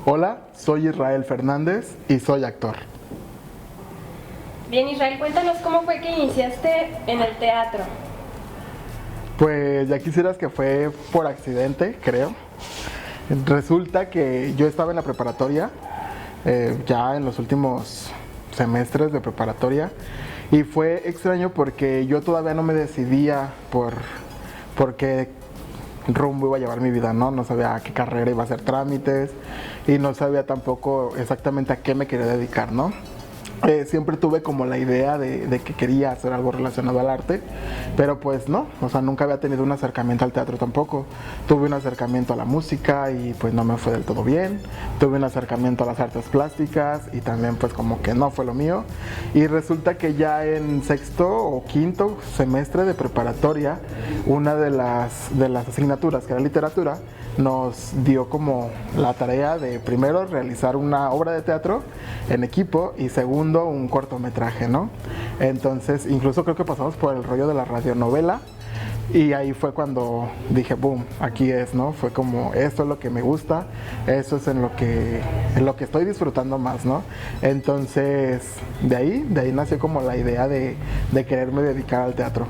Hola, soy Israel Fernández y soy actor. Bien, Israel, cuéntanos cómo fue que iniciaste en el teatro. Pues ya quisieras que fue por accidente, creo. Resulta que yo estaba en la preparatoria, ya en los últimos semestres de preparatoria, y fue extraño porque yo todavía no me decidía por qué rumbo iba a llevar mi vida, ¿no? No sabía a qué carrera iba a hacer trámites y no sabía tampoco exactamente a qué me quería dedicar, ¿no? Siempre tuve como la idea de que quería hacer algo relacionado al arte, pero pues no, o sea, nunca había tenido un acercamiento al teatro tampoco. Tuve un acercamiento a la música y pues no me fue del todo bien. Tuve un acercamiento a las artes plásticas y también pues como que no fue lo mío. Y resulta que ya en sexto o quinto semestre de preparatoria, una de las asignaturas, que era literatura, nos dio como la tarea de primero realizar una obra de teatro en equipo y segundo un cortometraje, ¿no? Entonces incluso creo que pasamos por el rollo de la radionovela y ahí fue cuando dije, boom, aquí es, ¿no? Fue como, esto es lo que me gusta, eso es en lo que estoy disfrutando más, ¿no? Entonces de ahí nació como la idea de quererme dedicar al teatro.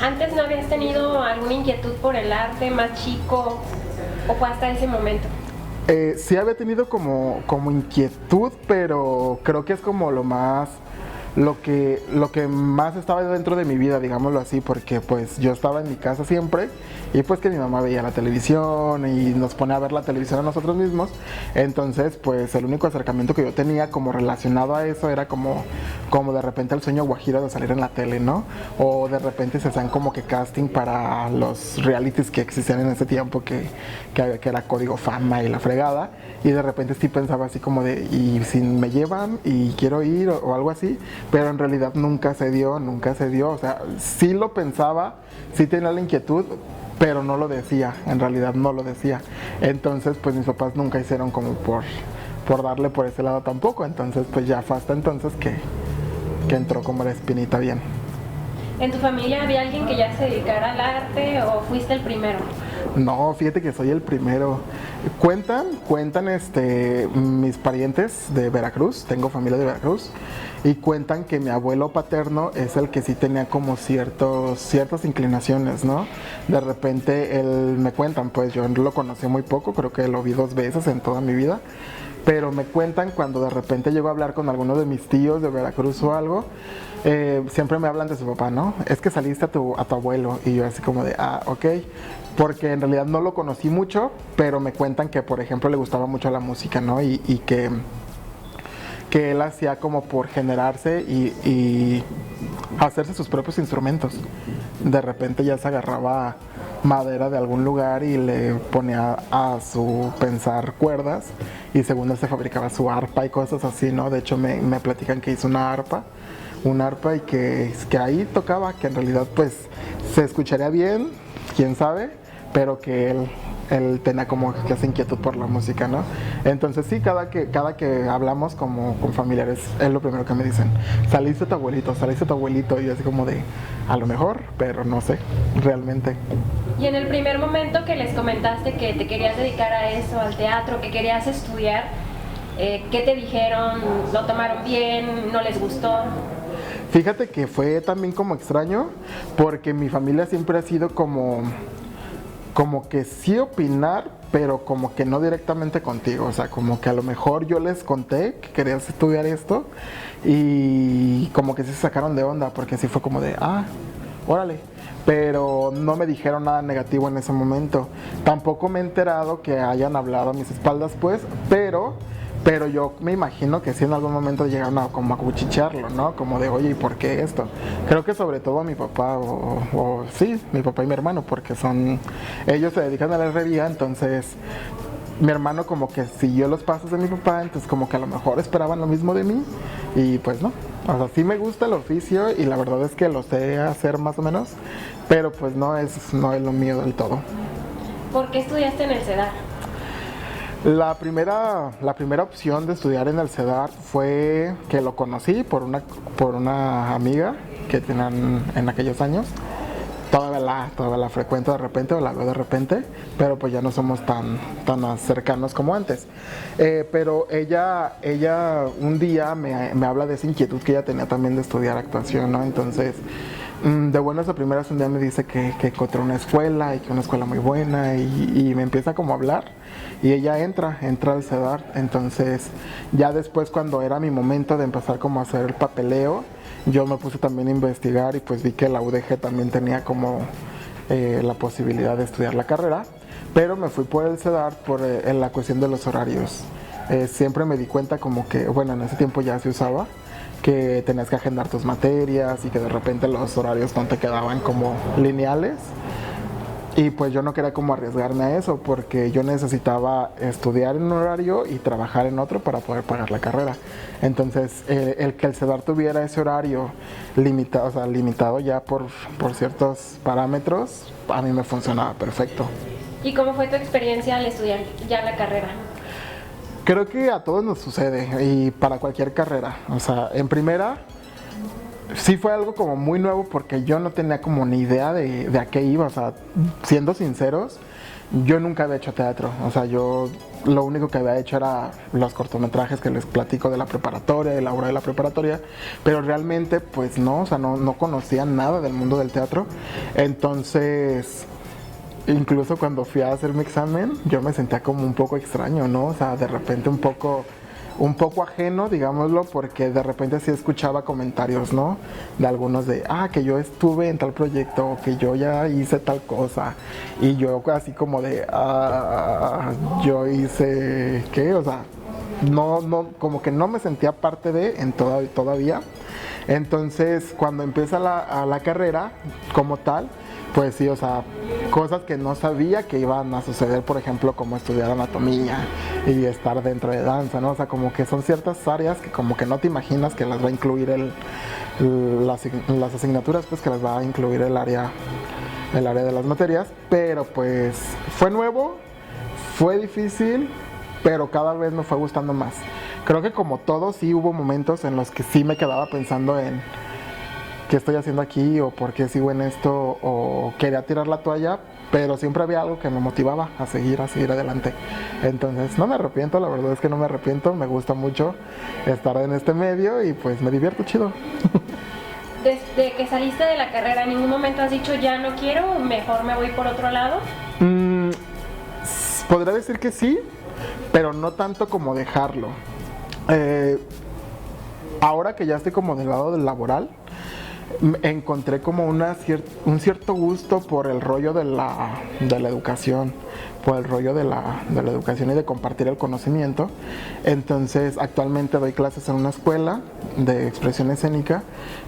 ¿Antes no habías tenido alguna inquietud por el arte más chico o fue hasta ese momento? Sí había tenido como inquietud, pero creo que es como lo que más estaba dentro de mi vida, digámoslo así, porque pues yo estaba en mi casa siempre y pues que mi mamá veía la televisión y nos pone a ver la televisión a nosotros mismos. Entonces pues el único acercamiento que yo tenía como relacionado a eso era como de repente el sueño guajiro de salir en la tele, ¿no? O de repente se hacían como que casting para los realities que existían en ese tiempo que era Código Fama y la fregada. Y de repente sí pensaba así como de, ¿y si me llevan y quiero ir o algo así? Pero en realidad nunca se dio, o sea, sí lo pensaba, sí tenía la inquietud, pero no lo decía, en realidad no lo decía. Entonces pues mis papás nunca hicieron como por darle por ese lado tampoco, entonces pues ya fue hasta entonces que entró como la espinita bien. ¿En tu familia había alguien que ya se dedicara al arte o fuiste el primero? No, fíjate que soy el primero. Cuentan mis parientes de Veracruz, tengo familia de Veracruz, y cuentan que mi abuelo paterno es el que sí tenía como ciertas inclinaciones, ¿no? De repente él me cuentan, pues yo lo conocí muy poco, creo que lo vi 2 veces en toda mi vida, pero me cuentan cuando de repente llego a hablar con alguno de mis tíos de Veracruz o algo, siempre me hablan de su papá, ¿no? Es que saliste a tu abuelo y yo así como de, ok, porque en realidad no lo conocí mucho, pero me cuentan que por ejemplo le gustaba mucho la música, ¿no? Y que él hacía como por generarse y hacerse sus propios instrumentos. De repente ya se agarraba madera de algún lugar y le ponía a su pensar cuerdas y según él se fabricaba su arpa y cosas así, ¿no? De hecho me platican que hizo una arpa y que ahí tocaba, que en realidad pues se escucharía bien, quién sabe, pero que él tenía como que esa inquietud por la música, ¿no? Entonces sí, cada que hablamos como con familiares, es lo primero que me dicen, saliste tu abuelito, y yo así como de, a lo mejor, pero no sé, realmente. Y en el primer momento que les comentaste que te querías dedicar a eso, al teatro, que querías estudiar, ¿qué te dijeron? ¿Lo tomaron bien? ¿No les gustó? Fíjate que fue también como extraño, porque mi familia siempre ha sido como que sí opinar, pero como que no directamente contigo, o sea, como que a lo mejor yo les conté que querías estudiar esto y como que sí se sacaron de onda, porque sí fue como de, órale, pero no me dijeron nada negativo en ese momento. Tampoco me he enterado que hayan hablado a mis espaldas, pues, pero yo me imagino que sí en algún momento llegaron a como a cuchichearlo, ¿no? Como de, oye, ¿y por qué esto? Creo que sobre todo a mi papá, sí, mi papá y mi hermano, porque ellos se dedican a la herrería, entonces mi hermano como que siguió los pasos de mi papá, entonces como que a lo mejor esperaban lo mismo de mí, y pues no. O sea, sí me gusta el oficio y la verdad es que lo sé hacer más o menos, pero pues no es lo mío del todo. ¿Por qué estudiaste en el CEDAR? La primera opción de estudiar en el CEDAR fue que lo conocí por una amiga que tenían en aquellos años todavía la frecuento de repente o la veo de repente, pero pues ya no somos tan cercanos como antes. Pero ella un día me habla de esa inquietud que ella tenía también de estudiar actuación, ¿no? Entonces, de buenas a primeras un día me dice que encontró una escuela y que una escuela muy buena y me empieza como a hablar y ella entra al CEDAR. Entonces ya después, cuando era mi momento de empezar como a hacer el papeleo, yo me puse también a investigar y pues vi que la UDG también tenía como la posibilidad de estudiar la carrera, pero me fui por el CEDAR por la cuestión de los horarios. Siempre me di cuenta como que, bueno, en ese tiempo ya se usaba, que tenías que agendar tus materias y que de repente los horarios no te quedaban como lineales. Y pues yo no quería como arriesgarme a eso, porque yo necesitaba estudiar en un horario y trabajar en otro para poder pagar la carrera. Entonces el que el CEDAR tuviera ese horario limitado, o sea, limitado ya por ciertos parámetros, a mí me funcionaba perfecto. ¿Y cómo fue tu experiencia al estudiar ya la carrera? Creo que a todos nos sucede, y para cualquier carrera. O sea, en primera sí fue algo como muy nuevo, porque yo no tenía como ni idea de a qué iba. O sea, siendo sinceros, yo nunca había hecho teatro. O sea, yo lo único que había hecho era los cortometrajes que les platico de la preparatoria, de la obra de la preparatoria, pero realmente pues no, o sea, no conocía nada del mundo del teatro. Entonces, incluso cuando fui a hacer mi examen, yo me sentía como un poco extraño, ¿no? O sea, de repente un poco ajeno, digámoslo, porque de repente sí escuchaba comentarios, ¿no? De algunos de, que yo estuve en tal proyecto, que yo ya hice tal cosa, y yo así como de, yo hice, ¿qué? O sea, no, como que no me sentía parte de todavía. Entonces, cuando empieza la carrera como tal, pues sí, o sea, cosas que no sabía que iban a suceder, por ejemplo, como estudiar anatomía y estar dentro de danza, ¿no? O sea, como que son ciertas áreas que como que no te imaginas que las va a incluir las asignaturas, pues que las va a incluir el área de las materias, pero pues fue nuevo, fue difícil, pero cada vez me fue gustando más. Creo que como todo, sí hubo momentos en los que sí me quedaba pensando en qué estoy haciendo aquí o por qué sigo en esto, o quería tirar la toalla, pero siempre había algo que me motivaba a seguir adelante. Entonces no me arrepiento, la verdad es que no me arrepiento, me gusta mucho estar en este medio y pues me divierto chido. Desde que saliste de la carrera, ¿en ningún momento has dicho ya no quiero, mejor me voy por otro lado? Podría decir que sí, pero no tanto como dejarlo. Ahora que ya estoy como del lado del laboral, encontré como un cierto gusto por el rollo de la educación, por el rollo de la educación y de compartir el conocimiento. Entonces actualmente doy clases en una escuela de expresión escénica,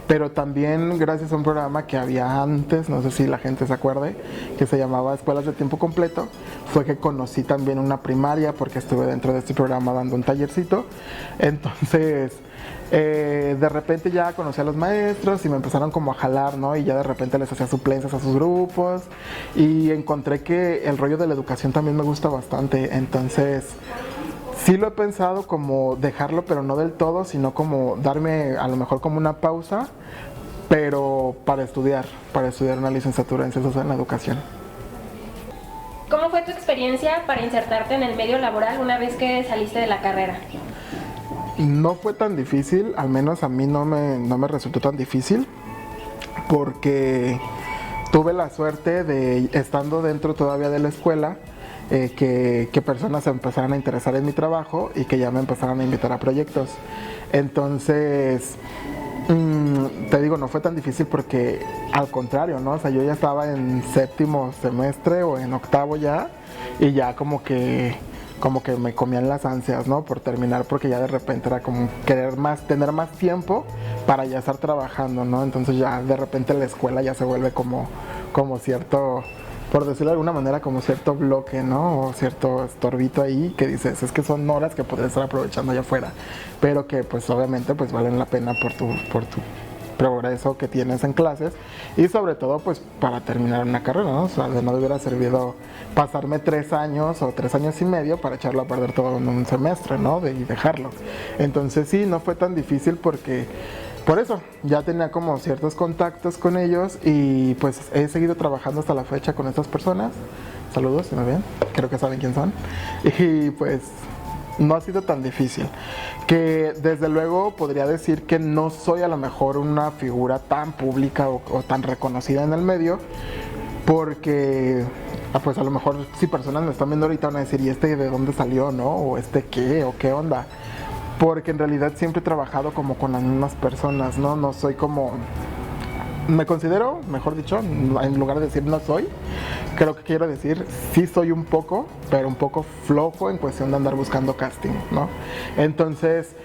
pero también gracias a un programa que había antes, no sé si la gente se acuerde, que se llamaba Escuelas de Tiempo Completo, fue que conocí también una primaria, porque estuve dentro de este programa dando un tallercito. Entonces de repente ya conocí a los maestros y me empezaron como a jalar, ¿no? Y ya de repente les hacía suplencias a sus grupos y encontré que el rollo de la educación también me gusta bastante. Entonces sí lo he pensado como dejarlo, pero no del todo, sino como darme a lo mejor como una pausa, pero para estudiar una licenciatura en Ciencias en la Educación. ¿Cómo fue tu experiencia para insertarte en el medio laboral una vez que saliste de la carrera? No fue tan difícil, al menos a mí no me resultó tan difícil, porque tuve la suerte de, estando dentro todavía de la escuela, que personas se empezaran a interesar en mi trabajo y que ya me empezaran a invitar a proyectos. Entonces, te digo, no fue tan difícil porque al contrario, ¿no? O sea, yo ya estaba en séptimo semestre o en octavo ya, y ya como que me comían las ansias, ¿no? Por terminar, porque ya de repente era como tener más tiempo para ya estar trabajando, ¿no? Entonces ya de repente la escuela ya se vuelve como cierto, por decirlo de alguna manera, como cierto bloque, ¿no? O cierto estorbito ahí que dices, es que son horas que podrías estar aprovechando allá afuera, pero que pues obviamente pues valen la pena por tu progreso que tienes en clases, y sobre todo pues para terminar una carrera, ¿no? O sea, de no hubiera servido pasarme 3 años o 3 años y medio para echarlo a perder todo en un semestre, ¿no? Y dejarlo. Entonces sí, no fue tan difícil porque por eso, ya tenía como ciertos contactos con ellos y pues he seguido trabajando hasta la fecha con estas personas. Saludos, si me ven, creo que saben quién son. Y pues no ha sido tan difícil. Que desde luego podría decir que no soy a lo mejor una figura tan pública o tan reconocida en el medio, porque pues a lo mejor si personas me están viendo ahorita van a decir, ¿y este de dónde salió, no? O este qué, o qué onda. Porque en realidad siempre he trabajado como con las mismas personas, ¿no? No soy como... Me considero, mejor dicho, en lugar de decir no soy, creo que quiero decir sí soy un poco, pero un poco flojo en cuestión de andar buscando casting, ¿no? Entonces,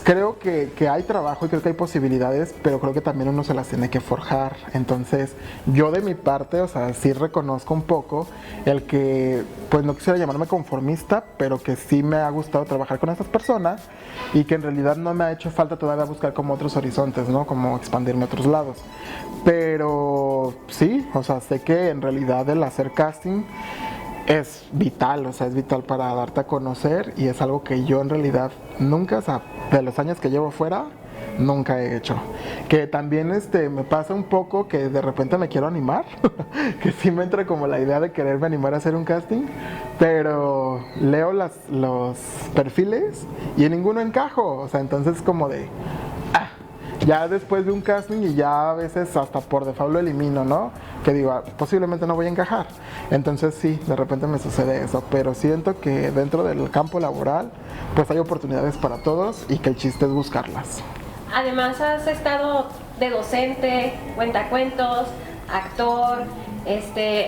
creo que hay trabajo y creo que hay posibilidades, pero creo que también uno se las tiene que forjar. Entonces, yo de mi parte, o sea, sí reconozco un poco el que, pues no quisiera llamarme conformista, pero que sí me ha gustado trabajar con estas personas y que en realidad no me ha hecho falta todavía buscar como otros horizontes, ¿no? Como expandirme a otros lados. Pero sí, o sea, sé que en realidad el hacer casting es vital, o sea, es vital para darte a conocer y es algo que yo en realidad nunca, o sea, de los años que llevo fuera, nunca he hecho. Que también me pasa un poco que de repente me quiero animar, que sí me entra como la idea de quererme animar a hacer un casting, pero leo los perfiles y en ninguno encajo, o sea, entonces como de... Ya después de un casting y ya a veces hasta por default lo elimino, ¿no? Que digo, posiblemente no voy a encajar. Entonces sí, de repente me sucede eso, pero siento que dentro del campo laboral pues hay oportunidades para todos y que el chiste es buscarlas. Además has estado de docente, cuentacuentos, actor,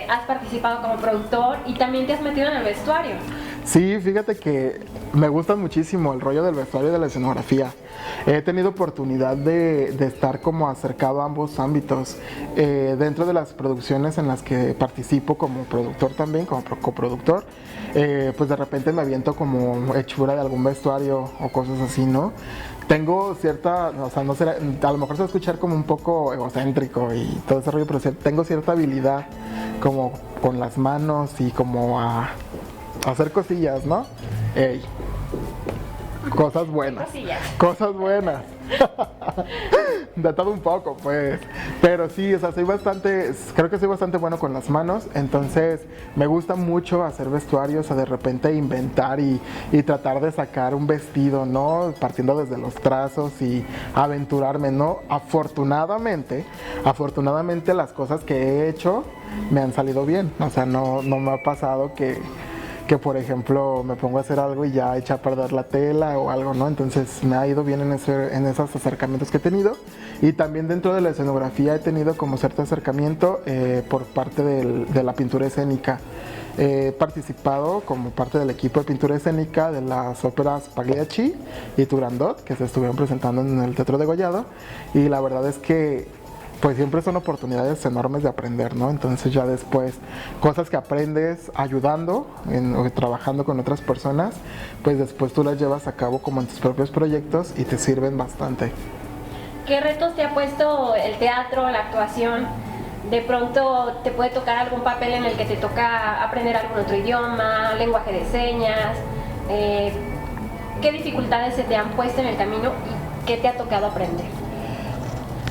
has participado como productor y también te has metido en el vestuario. Sí, fíjate que me gusta muchísimo el rollo del vestuario y de la escenografía. He tenido oportunidad de estar como acercado a ambos ámbitos. Dentro de las producciones en las que participo como productor también, como coproductor, pues de repente me aviento como hechura de algún vestuario o cosas así, ¿no? Tengo cierta, o sea, no será, a lo mejor se va a escuchar como un poco egocéntrico y todo ese rollo, pero tengo cierta habilidad como con las manos y como a hacer cosillas, ¿no? Ey, cosas buenas. Cosas buenas. De todo un poco, pues. Pero sí, o sea, creo que soy bastante bueno con las manos. Entonces, me gusta mucho hacer vestuarios, o sea, de repente inventar y tratar de sacar un vestido, ¿no? Partiendo desde los trazos y aventurarme, ¿no? Afortunadamente, las cosas que he hecho me han salido bien. O sea, no me ha pasado que por ejemplo me pongo a hacer algo y ya echa a perder la tela o algo, ¿no? Entonces me ha ido bien en esos acercamientos que he tenido. Y también dentro de la escenografía he tenido como cierto acercamiento por parte de la pintura escénica. He participado como parte del equipo de pintura escénica de las óperas Pagliacci y Turandot, que se estuvieron presentando en el Teatro Degollado, y la verdad es que pues siempre son oportunidades enormes de aprender, ¿no? Entonces ya después, cosas que aprendes ayudando o trabajando con otras personas, pues después tú las llevas a cabo como en tus propios proyectos y te sirven bastante. ¿Qué retos te ha puesto el teatro, la actuación? De pronto te puede tocar algún papel en el que te toca aprender algún otro idioma, lenguaje de señas. ¿Qué dificultades se te han puesto en el camino y qué te ha tocado aprender?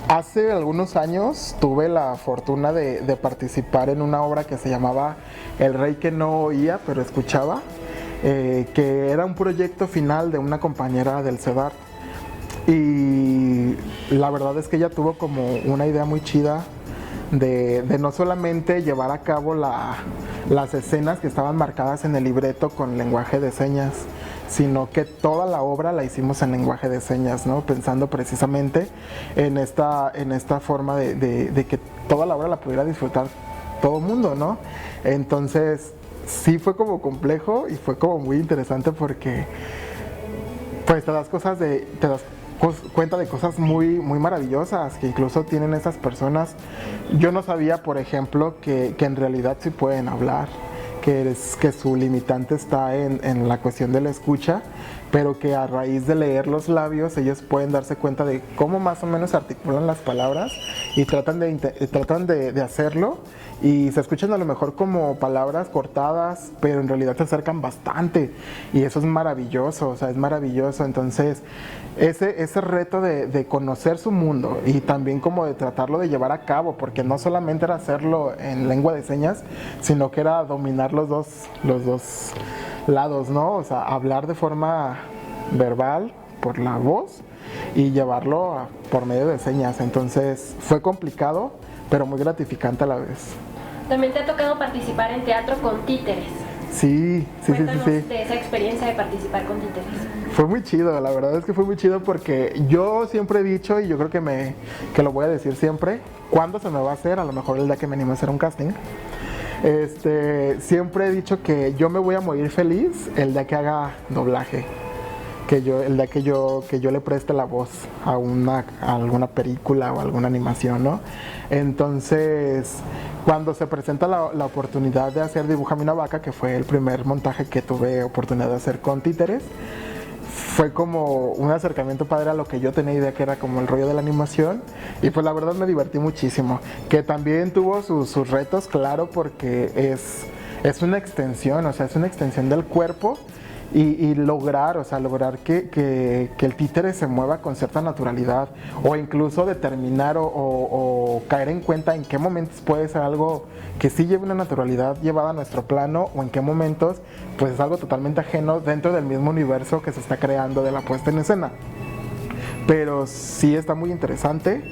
Hace algunos años tuve la fortuna de participar en una obra que se llamaba El Rey que no oía pero escuchaba, que era un proyecto final de una compañera del CEDAR. Y la verdad es que ella tuvo como una idea muy chida de no solamente llevar a cabo las escenas que estaban marcadas en el libreto con lenguaje de señas, sino que toda la obra la hicimos en lenguaje de señas, ¿no? Pensando precisamente en esta forma de que toda la obra la pudiera disfrutar todo el mundo, ¿no? Entonces sí fue como complejo y fue como muy interesante porque pues te das cuenta de cosas muy, muy maravillosas que incluso tienen esas personas. Yo no sabía, por ejemplo, que en realidad sí pueden hablar, que su limitante está en la cuestión de la escucha, pero que a raíz de leer los labios ellos pueden darse cuenta de cómo más o menos articulan las palabras y tratan de hacerlo, y se escuchan a lo mejor como palabras cortadas, pero en realidad se acercan bastante, y eso es maravilloso, o sea, es maravilloso. Entonces ese reto de conocer su mundo y también como de tratarlo de llevar a cabo, porque no solamente era hacerlo en lengua de señas, sino que era dominar los dos lados, ¿no? O sea, hablar de forma verbal por la voz y llevarlo por medio de señas. Entonces fue complicado, pero muy gratificante a la vez. También te ha tocado participar en teatro con títeres. Sí. Cuéntanos de esa experiencia de participar con títeres. Fue muy chido, la verdad es que fue muy chido, porque yo siempre he dicho, y yo creo que lo voy a decir siempre, ¿cuándo se me va a hacer? A lo mejor el día que me anime a hacer un casting. Siempre he dicho que yo me voy a morir feliz el día que haga doblaje, el día que yo le preste la voz a alguna película o alguna animación, ¿no? Entonces, cuando se presenta la oportunidad de hacer Dibújame una vaca, que fue el primer montaje que tuve oportunidad de hacer con títeres, fue como un acercamiento padre a lo que yo tenía idea que era como el rollo de la animación, y pues la verdad me divertí muchísimo, que también tuvo sus retos, claro, porque es una extensión, o sea, es una extensión del cuerpo, y lograr que el títere se mueva con cierta naturalidad, o incluso determinar o caer en cuenta en qué momentos puede ser algo que sí lleve una naturalidad llevada a nuestro plano, o en qué momentos pues es algo totalmente ajeno dentro del mismo universo que se está creando de la puesta en escena. Pero sí está muy interesante,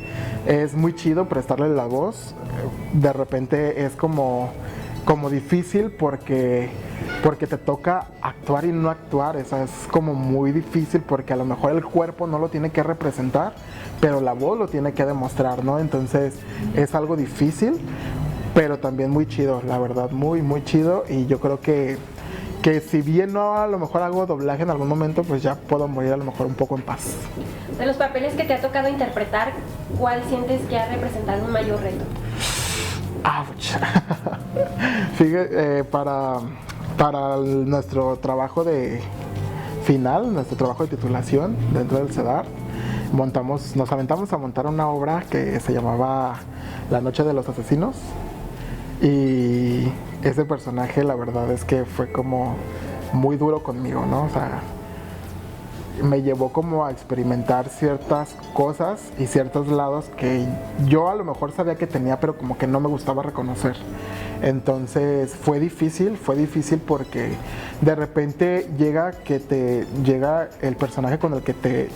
es muy chido prestarle la voz. De repente es como difícil porque te toca actuar y no actuar. O sea, es como muy difícil porque a lo mejor el cuerpo no lo tiene que representar, pero la voz lo tiene que demostrar, ¿no? Entonces es algo difícil, pero también muy chido, la verdad, muy muy chido. Y yo creo que si bien no a lo mejor hago doblaje en algún momento, pues ya puedo morir a lo mejor un poco en paz. De los papeles que te ha tocado interpretar, ¿cuál sientes que ha representado un mayor reto? ¡Auch! Fíjate, para nuestro trabajo de final, nuestro trabajo de titulación dentro del CEDAR, nos aventamos a montar una obra que se llamaba La Noche de los Asesinos, y ese personaje la verdad es que fue como muy duro conmigo, ¿no? O sea, me llevó como a experimentar ciertas cosas y ciertos lados que yo a lo mejor sabía que tenía, pero como que no me gustaba reconocer. Entonces fue difícil porque de repente llega el personaje con el que te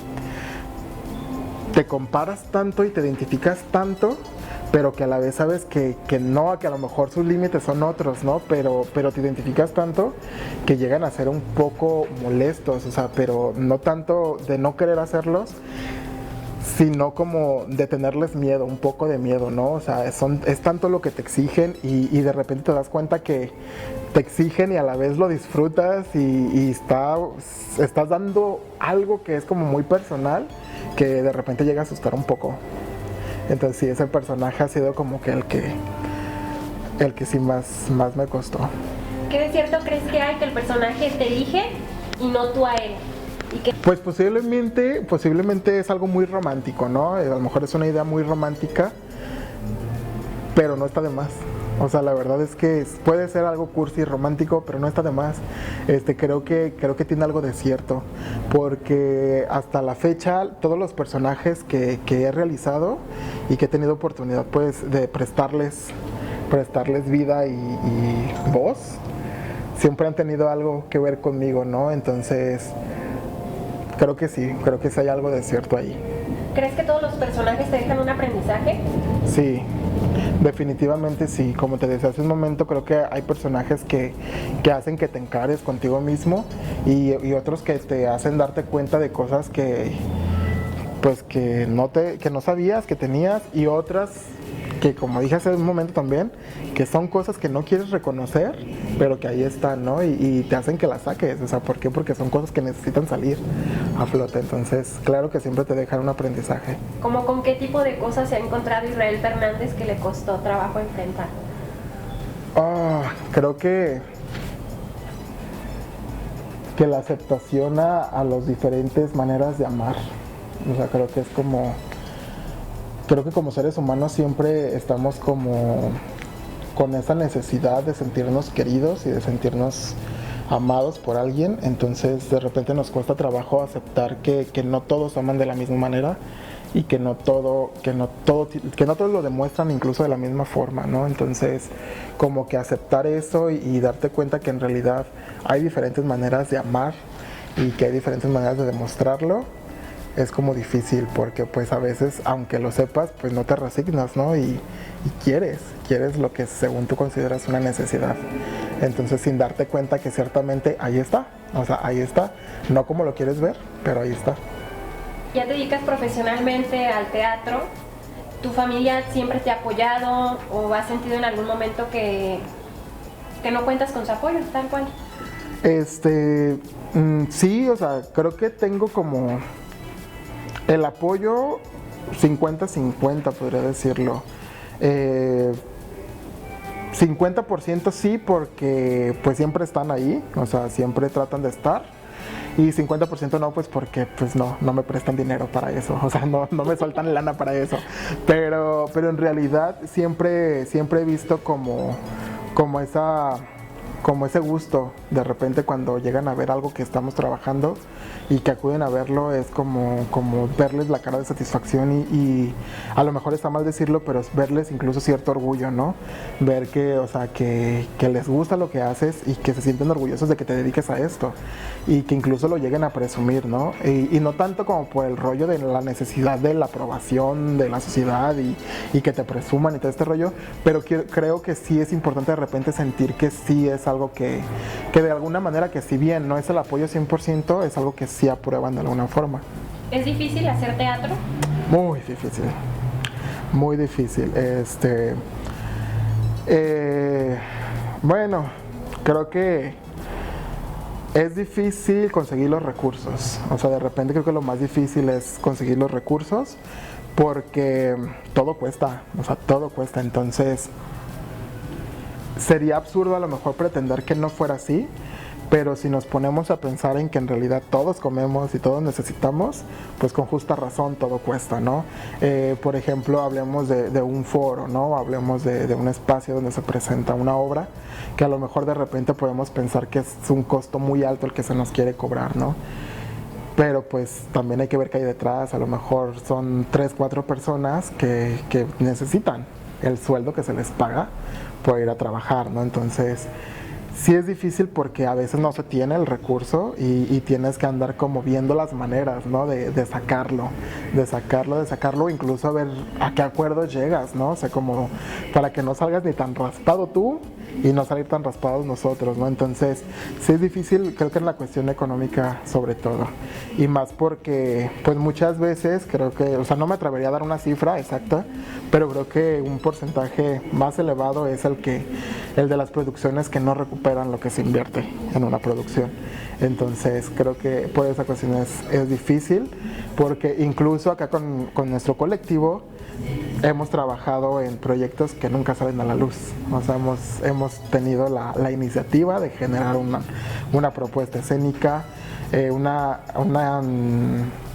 comparas tanto y te identificas tanto, pero que a la vez sabes que no, que a lo mejor sus límites son otros, ¿no? Pero te identificas tanto que llegan a ser un poco molestos, o sea, pero no tanto de no querer hacerlos, sino como de tenerles miedo, un poco de miedo, ¿no? O sea, es tanto lo que te exigen, y de repente te das cuenta que te exigen y a la vez lo disfrutas, y estás dando algo que es como muy personal, que de repente llega a asustar un poco. Entonces sí, ese personaje ha sido como que el que sí más me costó. ¿Qué de cierto crees que hay que el personaje te elige y no tú a él? Pues posiblemente es algo muy romántico, ¿no? A lo mejor es una idea muy romántica, pero no está de más. O sea, la verdad es que puede ser algo cursi y romántico, pero no está de más. Creo que tiene algo de cierto, porque hasta la fecha todos los personajes que he realizado y que he tenido oportunidad pues de prestarles vida y voz, siempre han tenido algo que ver conmigo, ¿no? Entonces creo que sí hay algo de cierto ahí. ¿Crees que todos los personajes te dejan un aprendizaje? Sí, definitivamente sí. Como te decía hace un momento, creo que hay personajes que hacen que te encares contigo mismo, y otros que te hacen darte cuenta de cosas que no sabías que tenías, y otras que, como dije hace un momento también, que son cosas que no quieres reconocer, pero que ahí están, ¿no? Y te hacen que las saques. O sea, ¿por qué? Porque son cosas que necesitan salir a flote. Entonces, claro que siempre te dejan un aprendizaje. ¿Cómo con qué tipo de cosas se ha encontrado Israel Fernández que le costó trabajo enfrentar? Creo que que la aceptación a las diferentes maneras de amar. O sea, creo que como seres humanos siempre estamos como con esa necesidad de sentirnos queridos y de sentirnos amados por alguien. Entonces de repente nos cuesta trabajo aceptar que no todos aman de la misma manera y que no todos lo demuestran incluso de la misma forma, ¿no? Entonces como que aceptar eso y darte cuenta que en realidad hay diferentes maneras de amar y que hay diferentes maneras de demostrarlo es como difícil, porque pues a veces aunque lo sepas pues no te resignas, ¿no? Y quieres lo que según tú consideras una necesidad. Entonces sin darte cuenta que ciertamente ahí está, o sea, ahí está, no como lo quieres ver, pero ahí está. Ya te dedicas profesionalmente al teatro. ¿Tu familia siempre te ha apoyado o has sentido en algún momento que no cuentas con su apoyo, tal cual? Sí, o sea, creo que tengo como el apoyo 50-50, podría decirlo. 50% sí, porque pues siempre están ahí, o sea, siempre tratan de estar. Y 50% no, pues porque pues no me prestan dinero para eso, o sea, no me sueltan lana para eso. Pero en realidad siempre he visto como ese gusto de repente cuando llegan a ver algo que estamos trabajando y que acuden a verlo, es como verles la cara de satisfacción y a lo mejor está mal decirlo, pero es verles incluso cierto orgullo, ¿no? Ver que, o sea, que les gusta lo que haces y que se sienten orgullosos de que te dediques a esto y que incluso lo lleguen a presumir, ¿no? Y no tanto como por el rollo de la necesidad de la aprobación de la sociedad y que te presuman y todo este rollo, pero creo que sí es importante de repente sentir que sí es algo que de alguna manera, que si bien no es el apoyo 100%, es algo que sí aprueban de alguna forma. ¿Es difícil hacer teatro? Muy difícil, muy difícil. Bueno, creo que es difícil conseguir los recursos. O sea, de repente creo que lo más difícil es conseguir los recursos porque todo cuesta, o sea, todo cuesta. Entonces sería absurdo a lo mejor pretender que no fuera así, pero si nos ponemos a pensar en que en realidad todos comemos y todos necesitamos, pues con justa razón todo cuesta, ¿no? Por ejemplo, hablemos de un foro, ¿no? Hablemos de un espacio donde se presenta una obra, que a lo mejor de repente podemos pensar que es un costo muy alto el que se nos quiere cobrar, ¿no? Pero pues también hay que ver qué hay detrás. A lo mejor son 3-4 personas que necesitan el sueldo que se les paga por ir a trabajar, ¿no? Entonces sí es difícil porque a veces no se tiene el recurso y tienes que andar como viendo las maneras, ¿no? De sacarlo, incluso a ver a qué acuerdos llegas, ¿no? O sea, como para que no salgas ni tan raspado tú y no salir tan raspados nosotros, ¿no? Entonces sí es difícil, creo que en la cuestión económica sobre todo, y más porque pues muchas veces creo que, o sea, no me atrevería a dar una cifra exacta, pero creo que un porcentaje más elevado es el de las producciones que no recuperan lo que se invierte en una producción. Entonces creo que por esa cuestión es difícil, porque incluso acá con nuestro colectivo hemos trabajado en proyectos que nunca salen a la luz. O sea, hemos tenido la iniciativa de generar una propuesta escénica, una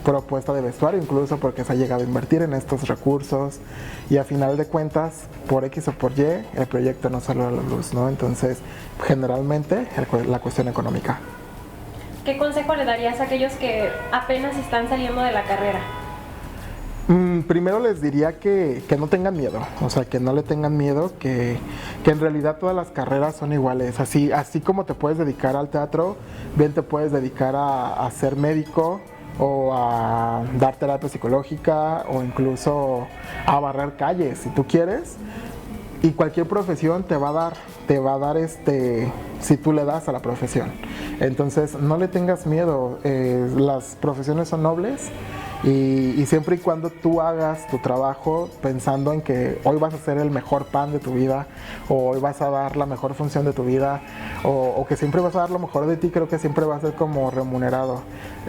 propuesta de vestuario incluso, porque se ha llegado a invertir en estos recursos y a final de cuentas, por X o por Y, el proyecto no salió a la luz, ¿no? Entonces, generalmente, la cuestión económica. ¿Qué consejo le darías a aquellos que apenas están saliendo de la carrera? Primero les diría que no tengan miedo, o sea, que no le tengan miedo, que en realidad todas las carreras son iguales. Así como te puedes dedicar al teatro, bien te puedes dedicar a ser médico o a dar terapia psicológica o incluso a barrer calles si tú quieres. Y cualquier profesión te va a dar si tú le das a la profesión. Entonces no le tengas miedo, las profesiones son nobles Y siempre y cuando tú hagas tu trabajo pensando en que hoy vas a hacer el mejor pan de tu vida, o hoy vas a dar la mejor función de tu vida, o que siempre vas a dar lo mejor de ti, creo que siempre va a ser como remunerado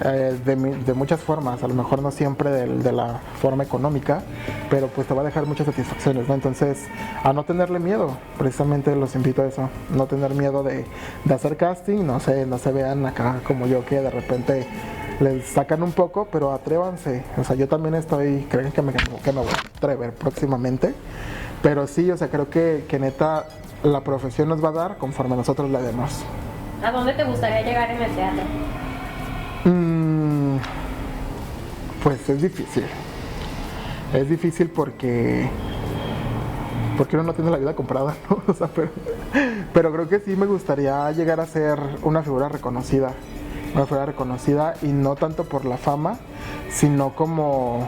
de muchas formas. A lo mejor no siempre de la forma económica, pero pues te va a dejar muchas satisfacciones, ¿no? Entonces, a no tenerle miedo, precisamente los invito a eso, no tener miedo de hacer casting, no se vean acá como yo que de repente les sacan un poco, pero atrévanse. O sea, yo también creo que me voy a atrever próximamente, pero sí, o sea, creo que neta la profesión nos va a dar conforme nosotros la demos. ¿A dónde te gustaría llegar en el teatro? Pues es difícil. Es difícil porque uno no tiene la vida comprada, ¿no? O sea, pero creo que sí me gustaría llegar a ser una figura reconocida. Una figura reconocida, y no tanto por la fama, sino como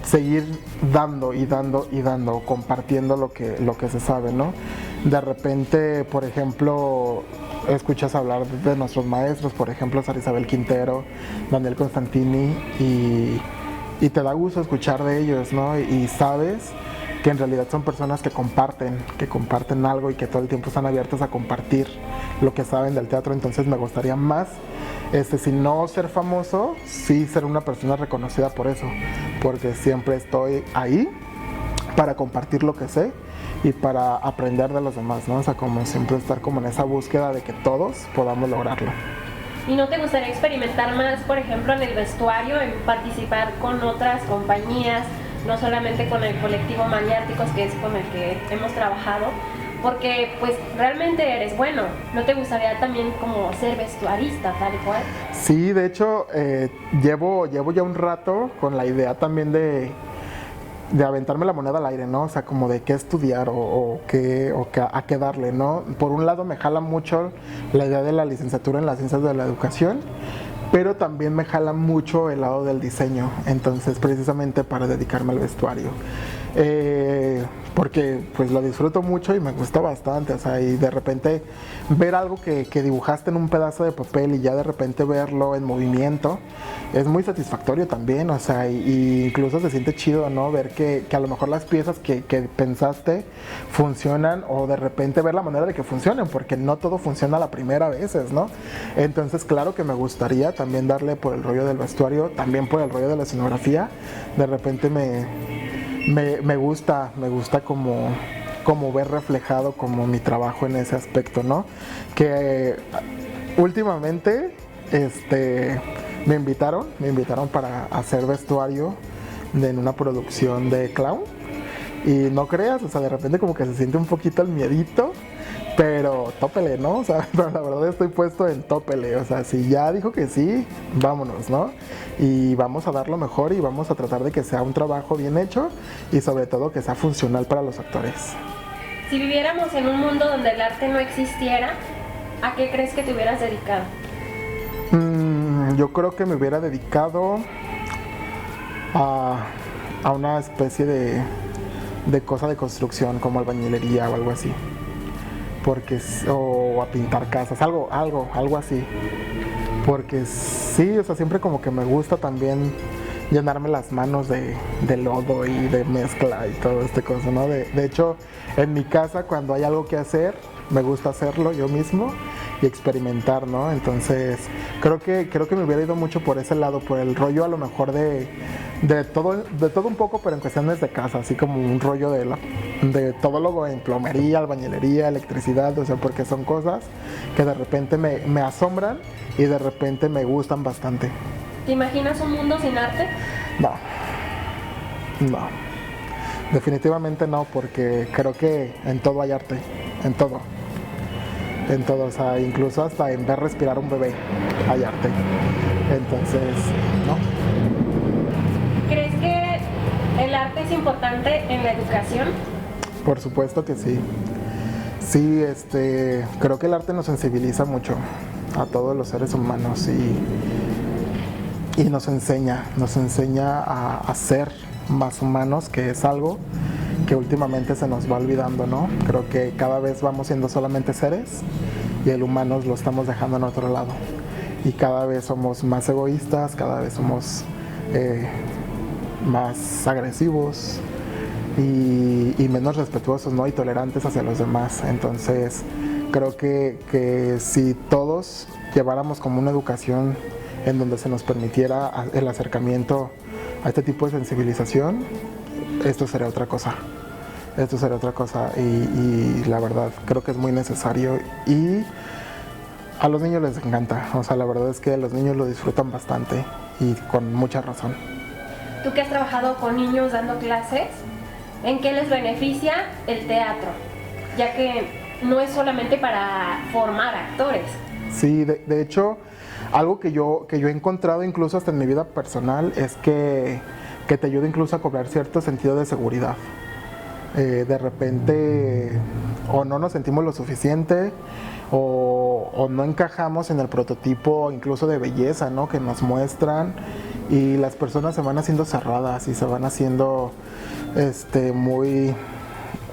seguir dando y dando y dando, compartiendo lo que se sabe, ¿no? De repente, por ejemplo, escuchas hablar de nuestros maestros, por ejemplo, Sara Isabel Quintero, Daniel Constantini, y te da gusto escuchar de ellos, ¿no? Y sabes que en realidad son personas que comparten algo y que todo el tiempo están abiertos a compartir lo que saben del teatro. Entonces me gustaría más, si no ser famoso, sí ser una persona reconocida por eso, porque siempre estoy ahí para compartir lo que sé y para aprender de los demás, ¿no? O sea, como siempre estar como en esa búsqueda de que todos podamos lograrlo. ¿Y no te gustaría experimentar más, por ejemplo, en el vestuario, en participar con otras compañías, no solamente con el colectivo Maniáticos, que es con el que hemos trabajado? Porque pues realmente eres bueno. ¿No te gustaría también como ser vestuarista tal cual? Sí, de hecho llevo ya un rato con la idea también de aventarme la moneda al aire, ¿no? O sea, como de qué estudiar a qué darle, ¿no? Por un lado me jala mucho la idea de la licenciatura en las ciencias de la educación, pero también me jala mucho el lado del diseño, entonces precisamente para dedicarme al vestuario. Porque pues lo disfruto mucho y me gusta bastante, o sea, y de repente ver algo que dibujaste en un pedazo de papel y ya de repente verlo en movimiento es muy satisfactorio también, o sea, y incluso se siente chido, ¿no? Ver que a lo mejor las piezas que pensaste funcionan, o de repente ver la manera de que funcionen, porque no todo funciona a la primera veces, ¿no? Entonces claro que me gustaría también darle por el rollo del vestuario, también por el rollo de la escenografía. De repente me gusta como ver reflejado como mi trabajo en ese aspecto, ¿no? Que últimamente me invitaron para hacer vestuario en una producción de clown, y no creas, o sea, de repente como que se siente un poquito el miedito, pero tópele, ¿no? O sea, pero la verdad estoy puesto en tópele, o sea, si ya dijo que sí, vámonos, ¿no? Y vamos a dar lo mejor y vamos a tratar de que sea un trabajo bien hecho y sobre todo que sea funcional para los actores. Si viviéramos en un mundo donde el arte no existiera, ¿a qué crees que te hubieras dedicado? Yo creo que me hubiera dedicado a una especie de cosa de construcción, como albañilería o algo así. O a pintar casas, algo así. Porque sí, o sea, siempre como que me gusta también llenarme las manos de lodo y de mezcla y todo este cosa, ¿no? De hecho, en mi casa cuando hay algo que hacer, me gusta hacerlo yo mismo y experimentar, ¿no? Entonces, creo que me hubiera ido mucho por ese lado, por el rollo a lo mejor de todo un poco, pero en cuestiones de casa, así como un rollo de todólogo en plomería, albañilería, electricidad, o sea, porque son cosas que de repente me asombran y de repente me gustan bastante. ¿Te imaginas un mundo sin arte? No, definitivamente no, porque creo que en todo hay arte, en todo, o sea, incluso hasta en ver respirar un bebé hay arte, entonces, no. ¿Crees que el arte es importante en la educación? Por supuesto que sí. Sí, creo que el arte nos sensibiliza mucho a todos los seres humanos y nos enseña a ser más humanos, que es algo que últimamente se nos va olvidando, ¿no? Creo que cada vez vamos siendo solamente seres y el humano lo estamos dejando en otro lado. y cada vez somos más egoístas, cada vez somos más agresivos y menos respetuosos, ¿no? Y tolerantes hacia los demás. Entonces creo que si todos lleváramos como una educación en donde se nos permitiera el acercamiento a este tipo de sensibilización, esto sería otra cosa. Esto sería otra cosa y la verdad creo que es muy necesario y a los niños les encanta. O sea, la verdad es que los niños lo disfrutan bastante y con mucha razón. Tú que has trabajado con niños dando clases, ¿en qué les beneficia el teatro? Ya que no es solamente para formar actores. Sí, de hecho, algo que yo he encontrado incluso hasta en mi vida personal es que te ayuda incluso a cobrar cierto sentido de seguridad. De repente o no nos sentimos lo suficiente o no encajamos en el prototipo incluso de belleza, ¿no? Que nos muestran y las personas se van haciendo cerradas y se van haciendo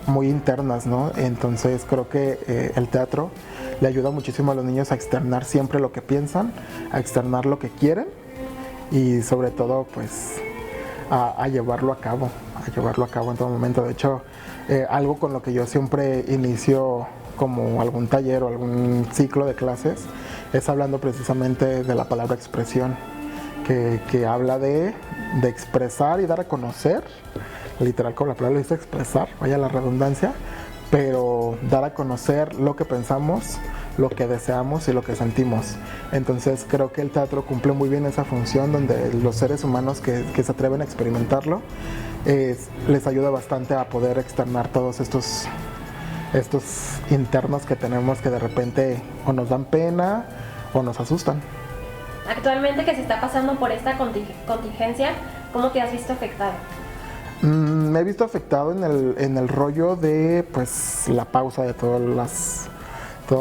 muy internas, ¿no? Entonces creo que el teatro le ayuda muchísimo a los niños a externar siempre lo que piensan, a externar lo que quieren y sobre todo pues a llevarlo a cabo en todo momento. De hecho, algo con lo que yo siempre inicio como algún taller o algún ciclo de clases es hablando precisamente de la palabra expresión, que habla de expresar y dar a conocer, literal como la palabra dice expresar, vaya la redundancia, pero dar a conocer lo que pensamos, lo que deseamos y lo que sentimos. Entonces creo que el teatro cumple muy bien esa función donde los seres humanos que se atreven a experimentarlo les ayuda bastante a poder externar todos estos internos que tenemos que de repente o nos dan pena o nos asustan. Actualmente que se está pasando por esta contingencia, ¿cómo te has visto afectado? Me he visto afectado en el rollo de pues la pausa de todas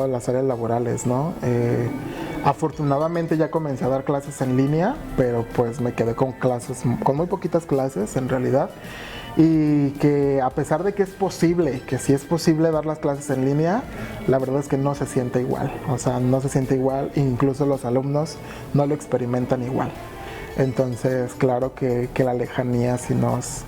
las áreas laborales, ¿no? Afortunadamente ya comencé a dar clases en línea, pero pues me quedé con muy poquitas clases en realidad, y que a pesar de que sí es posible dar las clases en línea, la verdad es que no se siente igual, o sea, no se siente igual, incluso los alumnos no lo experimentan igual. Entonces, claro que la lejanía sí nos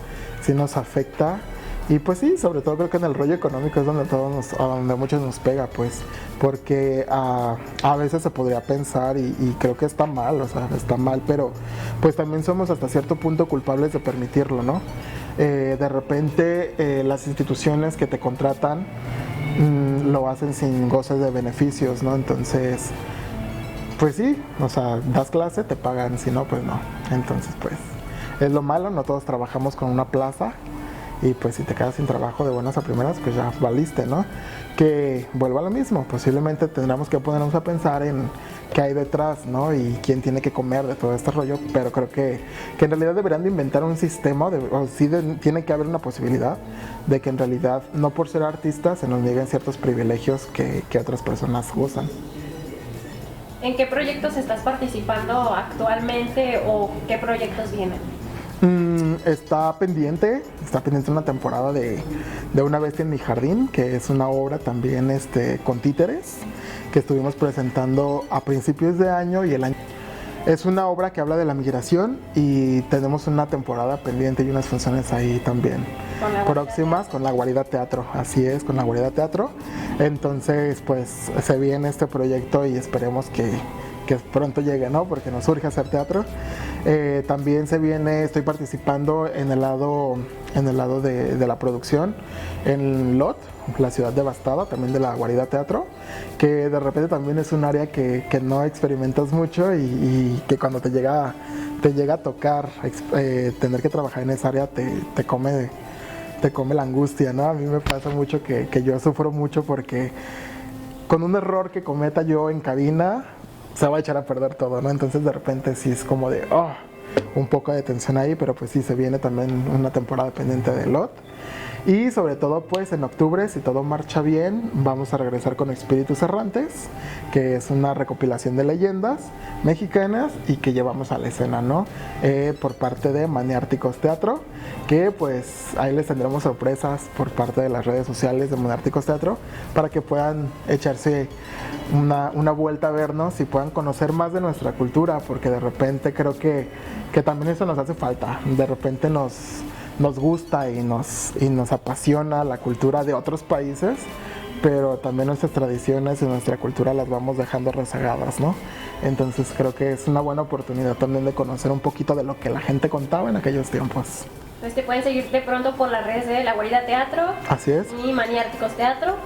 afecta. Y pues sí, sobre todo creo que en el rollo económico es donde donde muchos nos pega, pues, porque a veces se podría pensar y creo que está mal, o sea, está mal, pero pues también somos hasta cierto punto culpables de permitirlo, ¿no? De repente las instituciones que te contratan lo hacen sin goce de beneficios, ¿no? Entonces, pues sí, o sea, das clase, te pagan, si no, pues no. Entonces, pues, es lo malo, no todos trabajamos con una plaza. Y pues si te quedas sin trabajo de buenas a primeras, pues ya valiste, ¿no? Que vuelva a lo mismo, posiblemente tendremos que ponernos a pensar en qué hay detrás, ¿no? Y quién tiene que comer de todo este rollo, pero creo que en realidad deberían de inventar un sistema, tiene que haber una posibilidad de que en realidad, no por ser artistas, se nos nieguen ciertos privilegios que otras personas gozan. ¿En qué proyectos estás participando actualmente o qué proyectos vienen? Está pendiente una temporada de Una bestia en mi jardín, que es una obra también con títeres que estuvimos presentando a principios de año y el año. Es una obra que habla de la migración y tenemos una temporada pendiente y unas funciones ahí también próximas con La Guarida Teatro, así es, con La Guarida Teatro. Entonces pues se viene este proyecto y esperemos que pronto llegue, ¿no? Porque nos urge hacer teatro. También estoy participando en el lado de la producción en LOT, la ciudad devastada, también de La Guarida Teatro, que de repente también es un área que no experimentas mucho y que cuando te llega a tocar tener que trabajar en esa área te come la angustia, ¿no? A mí me pasa mucho que yo sufro mucho porque con un error que cometa yo en cabina se va a echar a perder todo, ¿no? Entonces de repente sí es como de un poco de tensión ahí, pero pues sí se viene también una temporada pendiente de LOT. Y sobre todo pues en octubre, si todo marcha bien, vamos a regresar con Espíritus Errantes, que es una recopilación de leyendas mexicanas y que llevamos a la escena, ¿no? Por parte de Maniárticos Teatro, que pues ahí les tendremos sorpresas por parte de las redes sociales de Maniárticos Teatro para que puedan echarse una vuelta a vernos y puedan conocer más de nuestra cultura, porque de repente creo que también eso nos hace falta. De repente nos gusta y nos apasiona la cultura de otros países, pero también nuestras tradiciones y nuestra cultura las vamos dejando rezagadas, ¿no? Entonces creo que es una buena oportunidad también de conocer un poquito de lo que la gente contaba en aquellos tiempos. Pues te pueden seguir de pronto por las redes de La Guarida Teatro. Así es. Y Maniáticos Teatro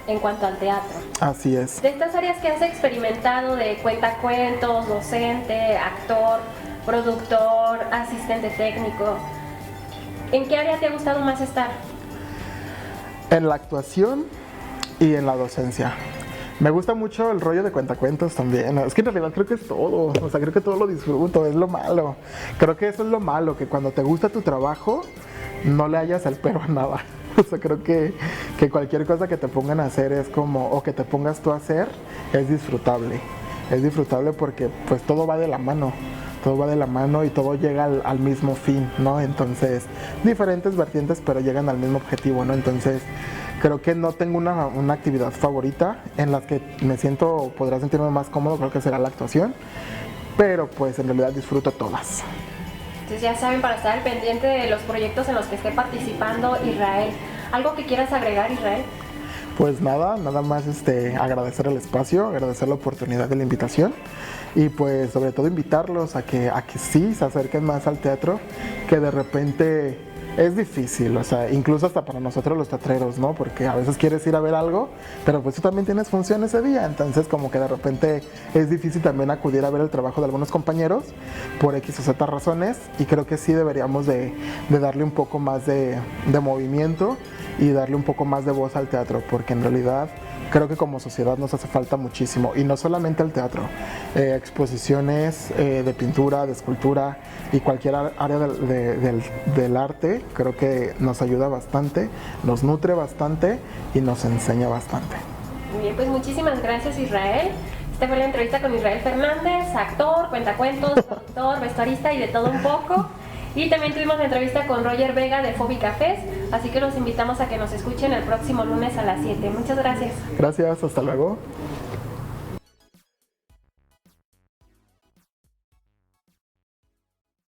en cuanto al teatro. Así es. De estas áreas que has experimentado de cuentacuentos, docente, actor, productor, asistente técnico, ¿en qué área te ha gustado más estar? En la actuación y en la docencia. Me gusta mucho el rollo de cuentacuentos también. Es que en realidad creo que es todo. O sea, creo que todo lo disfruto, es lo malo. Creo que eso es lo malo, que cuando te gusta tu trabajo, no le hayas el pero a nada. O sea, creo que cualquier cosa que te pongan a hacer es como, o que te pongas tú a hacer, es disfrutable. Es disfrutable porque pues todo va de la mano. Todo va de la mano y todo llega al mismo fin, ¿no? Entonces, diferentes vertientes, pero llegan al mismo objetivo, ¿no? Entonces, creo que no tengo una actividad favorita en la que me siento, podría sentirme más cómodo, creo que será la actuación, pero pues en realidad disfruto todas. Entonces ya saben, para estar al pendiente de los proyectos en los que esté participando Israel. ¿Algo que quieras agregar, Israel? Pues nada más agradecer el espacio, agradecer la oportunidad de la invitación y pues sobre todo invitarlos a que sí se acerquen más al teatro, que de repente es difícil, o sea, incluso hasta para nosotros los teatreros, ¿no? Porque a veces quieres ir a ver algo, pero pues tú también tienes función ese día, entonces como que de repente es difícil también acudir a ver el trabajo de algunos compañeros por X o Z razones, y creo que sí deberíamos de darle un poco más de movimiento y darle un poco más de voz al teatro, porque en realidad creo que como sociedad nos hace falta muchísimo, y no solamente el teatro, exposiciones de pintura, de escultura y cualquier área del arte, creo que nos ayuda bastante, nos nutre bastante y nos enseña bastante. Muy bien, pues muchísimas gracias, Israel. Esta fue la entrevista con Israel Fernández, actor, cuentacuentos, productor, vestuarista y de todo un poco. Y también tuvimos la entrevista con Roger Vega de Fóbica Fest, así que los invitamos a que nos escuchen el próximo lunes a las 7. Muchas gracias. Gracias, hasta luego.